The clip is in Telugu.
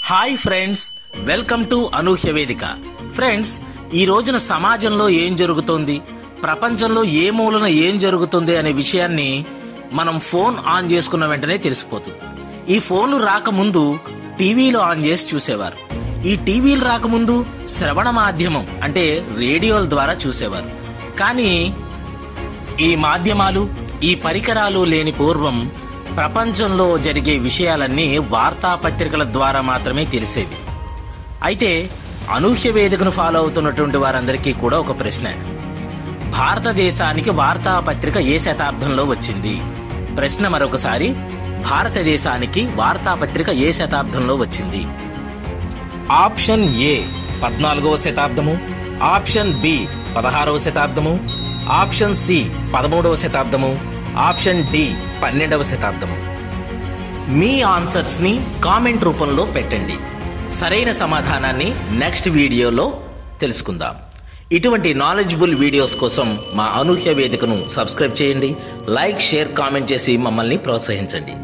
హాయ్ ఫ్రెండ్స్, వెల్కమ్ టు అనూహ్య వేదిక. ఫ్రెండ్స్, ఈ రోజున సమాజంలో ఏం జరుగుతోంది, ప్రపంచంలో ఏ మూలన ఏం జరుగుతుంది అనే విషయాన్ని మనం ఫోన్ ఆన్ చేసుకున్న వెంటనే తెలిసిపోతుంది. ఈ ఫోన్లు రాకముందు టీవీలు ఆన్ చేసి చూసేవారు. ఈ టీవీలు రాకముందు శ్రవణ మాధ్యమం అంటే రేడియోల ద్వారా చూసేవారు. కానీ ఈ మాధ్యమాలు, ఈ పరికరాలు లేని పూర్వం ప్రపంచంలో జరిగే విషయాలన్నీ వార్తాపత్రికల ద్వారా మాత్రమే తెలిసేవి. అయితే అనూహ్య వేదికను ఫాలో అవుతున్నటువంటి వారందరికీ కూడా ఒక ప్రశ్న: భారతదేశానికి వార్తాపత్రిక ఏ శతాబ్దంలో వచ్చింది? ప్రశ్న మరొకసారి, భారతదేశానికి వార్తాపత్రిక ఏ శతాబ్దంలో వచ్చింది? ఆప్షన్ ఏ 14వ శతాబ్దము, ఆప్షన్ బి 16వ శతాబ్దము, ఆప్షన్ సి 13వ శతాబ్దము, ఆప్షన్ డి 12వ శతాబ్దము. మీ ఆన్సర్స్ ని కామెంట్ రూపంలో పెట్టండి. సరైన సమాధానాన్ని నెక్స్ట్ వీడియోలో తెలుసుకుందాం. ఇటువంటి నాలెడ్జబుల్ వీడియోస్ కోసం మా అనూహ్య వేదికను సబ్స్క్రైబ్ చేయండి. లైక్, షేర్, కామెంట్ చేసి మమ్మల్ని ప్రోత్సహించండి.